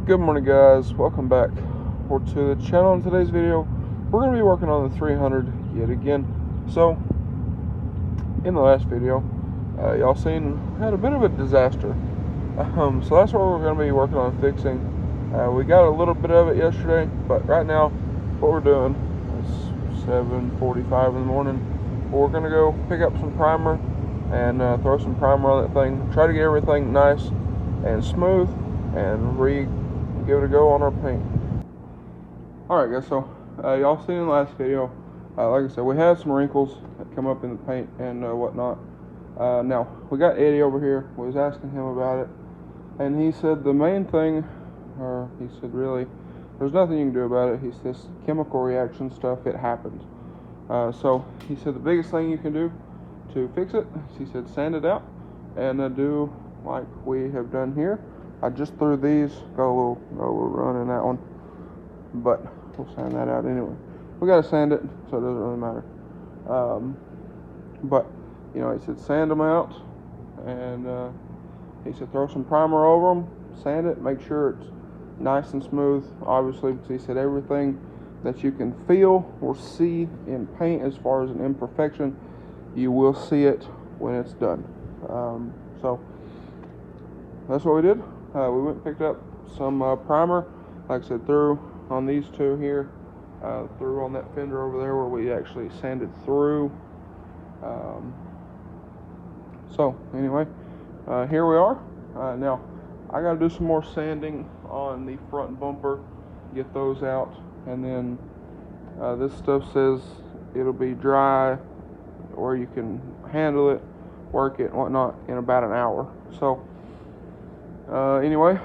Good morning, guys. Welcome back to the channel. In today's video, we're going to be working on the 300 yet again. So, in the last video, y'all seen had a bit of a disaster. So that's what we're going to be working on fixing. We got a little bit of it yesterday, but right now, what we're doing is 7:45 in the morning. We're going to go pick up some primer and throw some primer on that thing. Try to get everything nice and smooth and give it a go on our paint. Alright guys, so y'all seen in the last video, like I said, we had some wrinkles that come up in the paint and whatnot. Now, we got Eddie over here. We was asking him about it, and he said the main thing, or he said really, there's nothing you can do about it. He says chemical reaction stuff, it happens. So he said the biggest thing you can do to fix it, he said sand it out and do like we have done here. I just threw these, got a little run in that one, but we'll sand that out anyway. We gotta sand it, so it doesn't really matter. But you know, he said sand them out, and he said throw some primer over them, sand it, make sure it's nice and smooth. Obviously, because he said everything that you can feel or see in paint as far as an imperfection, you will see it when it's done. So that's what we did. We went and picked up some primer, like I said, threw on these two here, threw on that fender over there where we actually sanded through. So anyway, here we are. Now I got to do some more sanding on the front bumper, get those out, and then this stuff says it'll be dry, or you can handle it, work it, and whatnot in about an hour. So anyway,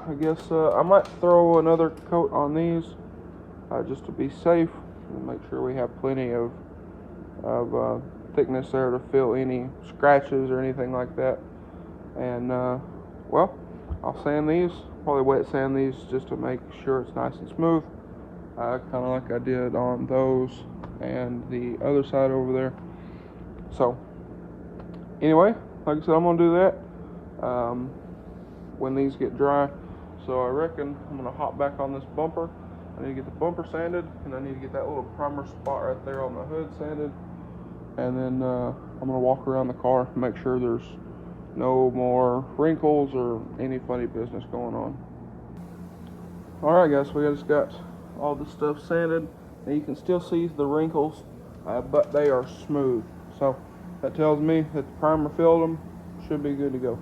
I guess I might throw another coat on these just to be safe and make sure we have plenty of thickness there to fill any scratches or anything like that. And well, I'll sand these, probably wet sand these just to make sure it's nice and smooth, kind of like I did on those and the other side over there. So anyway, like I said, I'm gonna do that when these get dry. So I reckon I'm gonna hop back on this bumper. I need to get the bumper sanded, and I need to get that little primer spot right there on the hood sanded, and then I'm gonna walk around the car and make sure there's no more wrinkles or any funny business going on. Alright guys, we just got all this stuff sanded, and you can still see the wrinkles, but they are smooth. So that tells me that the primer filled them, should be good to go.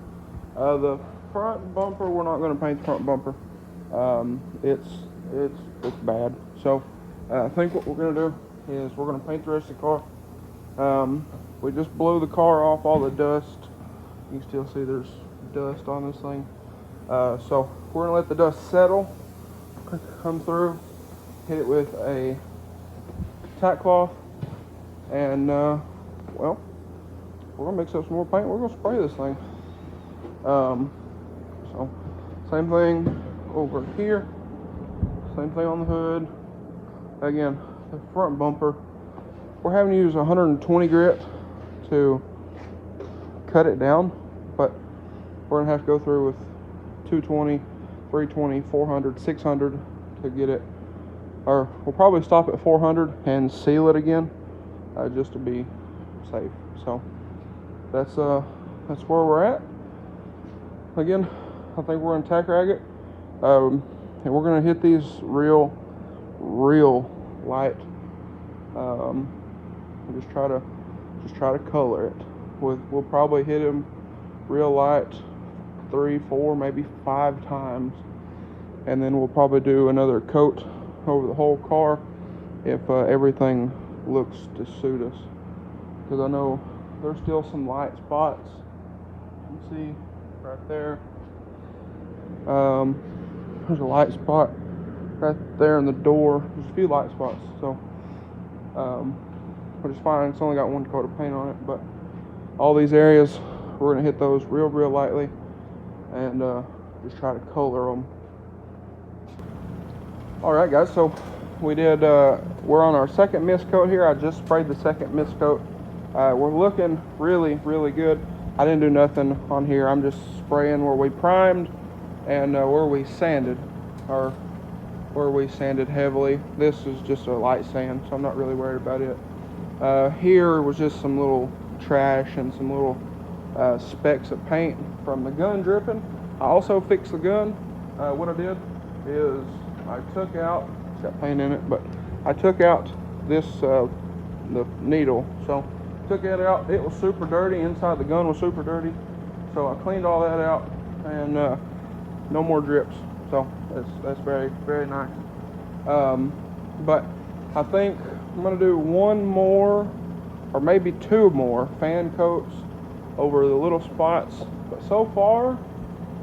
The front bumper, we're not going to paint the front bumper. It's bad. So I think what we're going to do is we're going to paint the rest of the car. We just blew the car off all the dust. You can still see there's dust on this thing. So we're going to let the dust settle, come through, hit it with a tack cloth, and well, we're going to mix up some more paint. We're going to spray this thing. So same thing over here, same thing on the hood. Again, the front bumper, we're having to use 120 grit to cut it down, but we're gonna have to go through with 220, 320, 400, 600 to get it, or we'll probably stop at 400 and seal it again, just to be safe. So that's where we're at. Again, I think we're gonna tack rag it, and we're gonna hit these real light. Just try to color it. We'll probably hit them real light 3, 4, maybe 5 times, and then we'll probably do another coat over the whole car if everything looks to suit us. Because I know there's still some light spots. You can see right there. There's a light spot right there in the door. There's a few light spots, so which is fine. It's only got one coat of paint on it, but all these areas we're gonna hit those real lightly and just try to color them. All right, guys. So we're on our second mist coat here. I just sprayed the second mist coat. We're looking really good. I didn't do nothing on here. I'm just spraying where we primed and where we sanded, or where we sanded heavily. This is just a light sand, so I'm not really worried about it. Here was just some little trash and some little specks of paint from the gun dripping. I also fixed the gun. What I did is I took out, it's got paint in it, but I took out this, the needle. So took it out. It was super dirty. Inside the gun was super dirty. So I cleaned all that out, and no more drips. So that's very, very nice. But I think I'm gonna do one more, or maybe two more fan coats over the little spots. But so far,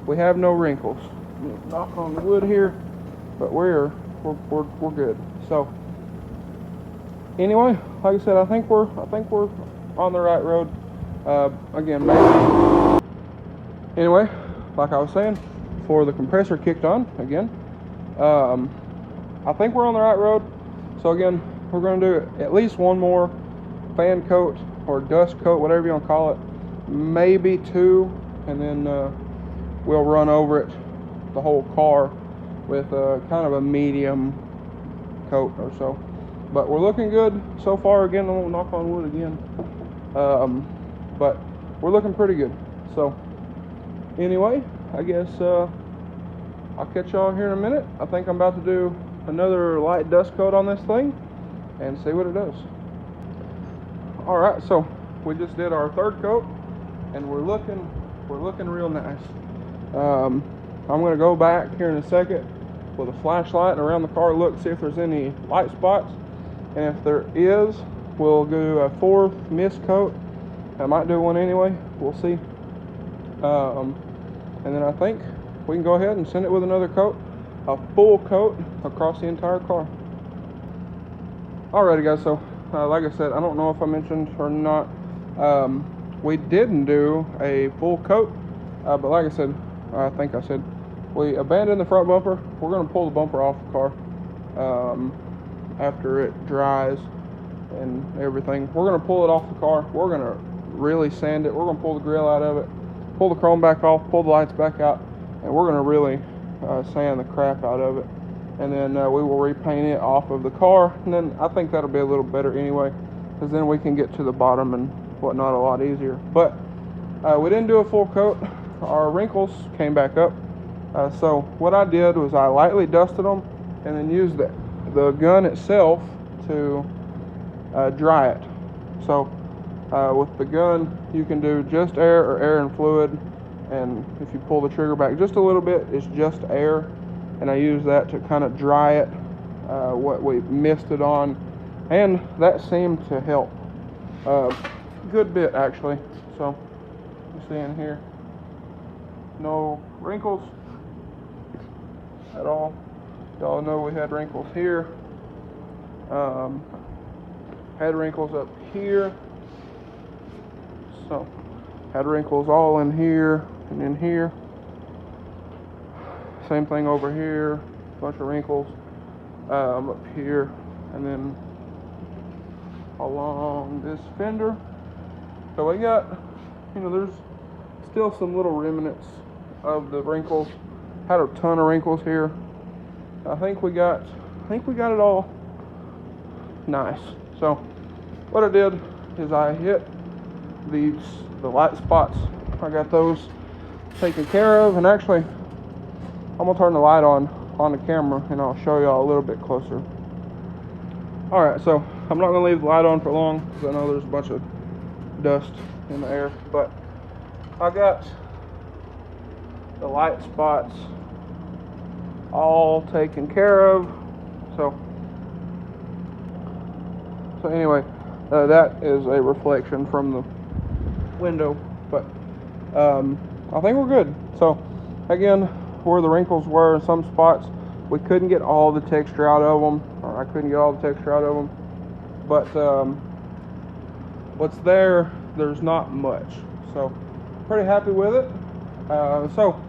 we have no wrinkles. Knock on the wood here, but we're good. So anyway, like I said, I think we're on the right road. Again, maybe. Anyway, like I was saying, before the compressor kicked on again, I think we're on the right road. So again, we're going to do at least one more fan coat or dust coat, whatever you want to call it, maybe two, and then we'll run over it, the whole car, with kind of a medium coat or so. But we're looking good so far. Again, I won't knock on wood again, but we're looking pretty good. So anyway, I guess I'll catch y'all here in a minute. I think I'm about to do another light dust coat on this thing and see what it does. Alright, so we just did our third coat, and we're looking real nice. I'm going to go back here in a second with a flashlight around the car, look, see if there's any light spots, and if there is, we'll do a fourth mist coat. I might do one anyway, we'll see. And then I think we can go ahead and send it with another coat, a full coat across the entire car. Alrighty guys, so like I said, I don't know if I mentioned or not, we didn't do a full coat, but like I said, I think I said, we abandoned the front bumper. We're going to pull the bumper off the car after it dries and everything. We're going to pull it off the car. We're going to really sand it. We're going to pull the grill out of it, pull the chrome back off, pull the lights back out, and we're going to really sand the crap out of it. And then we will repaint it off of the car, and then I think that'll be a little better anyway, because then we can get to the bottom and whatnot a lot easier. But we didn't do a full coat. Our wrinkles came back up. So what I did was I lightly dusted them and then used the gun itself to dry it. So with the gun, you can do just air or air and fluid, and if you pull the trigger back just a little bit, it's just air, and I use that to kind of dry it, what we misted on, and that seemed to help a good bit actually. So you see in here, no wrinkles at all. Y'all know we had wrinkles here, had wrinkles up here, so had wrinkles all in here and in here. Same thing over here, bunch of wrinkles up here, and then along this fender. So we got, there's still some little remnants of the wrinkles. Had a ton of wrinkles here. I think we got it all nice. So what I did is I hit the light spots. I got those taken care of, and actually I'm gonna turn the light on the camera and I'll show y'all a little bit closer. Alright, so I'm not gonna leave the light on for long because I know there's a bunch of dust in the air, but I got the light spots all taken care of. So anyway, that is a reflection from the window, but I think we're good. So again, where the wrinkles were in some spots, we couldn't get all the texture out of them, or I couldn't get all the texture out of them, but what's there's not much, so pretty happy with it. So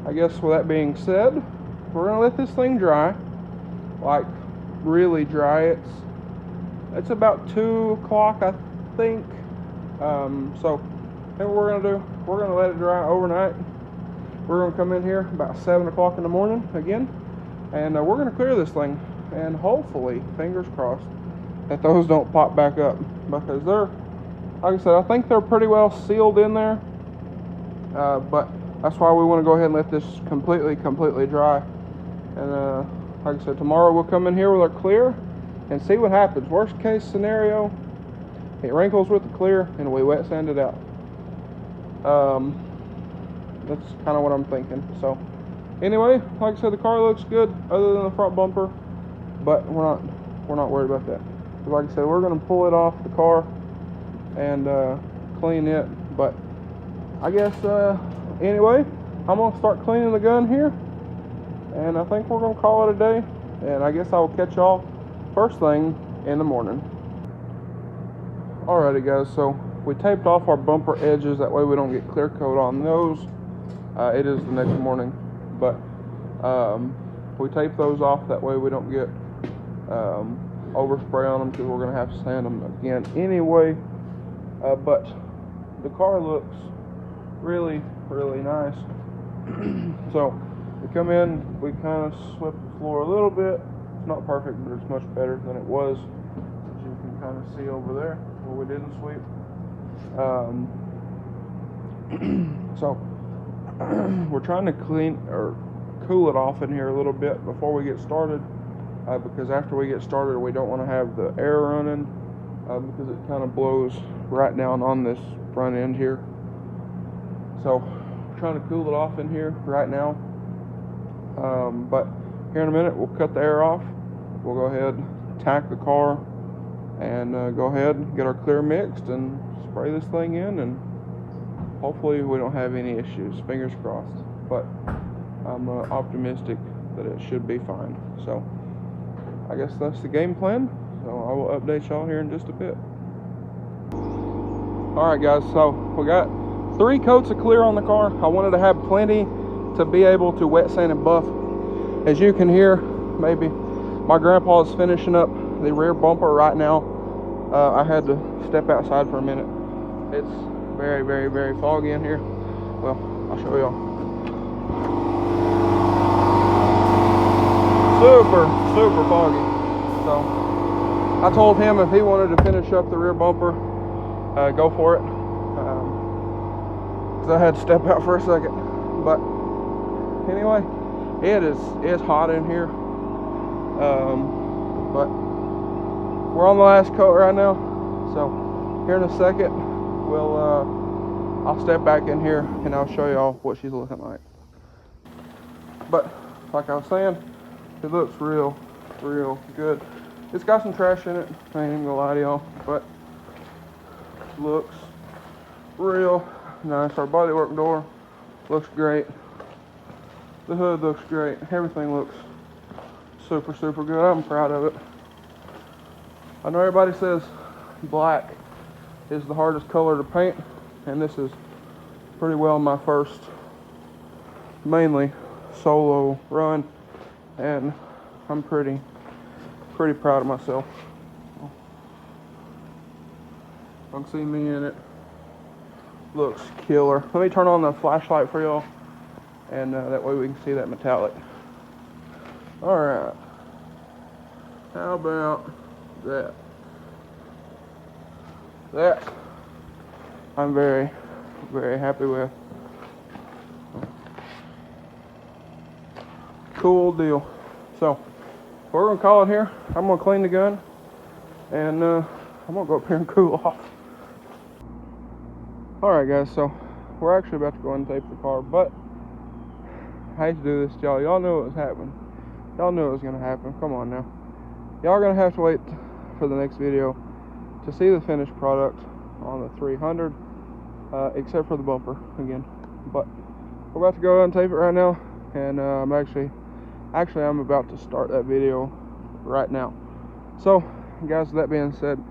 I guess with that being said, we're gonna let this thing dry, like really dry. It's about 2 o'clock, I think. So I think what we're gonna do, we're gonna let it dry overnight, we're going to come in here about 7 o'clock in the morning again, and we're going to clear this thing, and hopefully, fingers crossed, that those don't pop back up, because they're, like I said, I think they're pretty well sealed in there, but that's why we want to go ahead and let this completely dry. And like I said, tomorrow we'll come in here with our clear and see what happens. Worst case scenario, it wrinkles with the clear and we wet sand it out. That's kind of what I'm thinking. So anyway, like I said, the car looks good other than the front bumper, but we're not worried about that. Like I said, we're going to pull it off the car and clean it. But I guess anyway, I'm going to start cleaning the gun here, and I think we're going to call it a day. And I guess I will catch y'all first thing in the morning. Alrighty guys, so we taped off our bumper edges, that way we don't get clear coat on those. It is the next morning, but we tape those off, that way we don't get overspray on them, because we're going to have to sand them again anyway. But the car looks really nice. So we come in, we kind of swept the floor a little bit. It's not perfect, but it's much better than it was, as you can kind of see over there where we didn't sweep. So we're trying to clean or cool it off in here a little bit before we get started, because after we get started we don't want to have the air running, because it kind of blows right down on this front end here. So we're trying to cool it off in here right now, but here in a minute we'll cut the air off. We'll go ahead, tack the car, and go ahead and get our clear mixed and spray this thing in, and hopefully we don't have any issues, fingers crossed. But I'm optimistic that it should be fine. So I guess that's the game plan. So I will update y'all here in just a bit. Alright guys, so we got 3 coats of clear on the car. I wanted to have plenty to be able to wet sand and buff. As you can hear, maybe, my grandpa is finishing up the rear bumper right now. I had to step outside for a minute. It's very foggy in here. Well, I'll show y'all. Super foggy. So I told him if he wanted to finish up the rear bumper, go for it. Cause I had to step out for a second. But anyway, it's hot in here. But we're on the last coat right now. So here in a second, I'll step back in here and I'll show y'all what she's looking like. But like I was saying, it looks real good. It's got some trash in it, I ain't even gonna lie to y'all, but looks real nice. Our bodywork door looks great. The hood looks great. Everything looks super good. I'm proud of it. I know everybody says black is the hardest color to paint, and this is pretty well my first mainly solo run, and I'm pretty proud of myself. You can see me in it. Looks killer. Let me turn on the flashlight for y'all, and that way we can see that metallic. Alright, how about that? That I'm very happy with. Cool deal. So we're gonna call it here. I'm gonna clean the gun, and I'm gonna go up here and cool off. Alright guys, so we're actually about to go and tape the car, but I hate to do this to y'all. Y'all knew it was happening. Y'all knew it was gonna happen. Come on now. Y'all are gonna have to wait for the next video to see the finished product on the 300, except for the bumper again. But we're about to go and tape it right now, and I'm about to start that video right now. So guys, with that being said,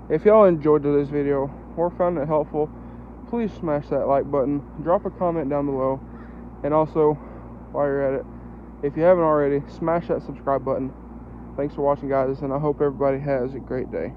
if y'all enjoyed today's video or found it helpful, please smash that like button, drop a comment down below, and also while you're at it, if you haven't already, smash that subscribe button. Thanks for watching guys, and I hope everybody has a great day.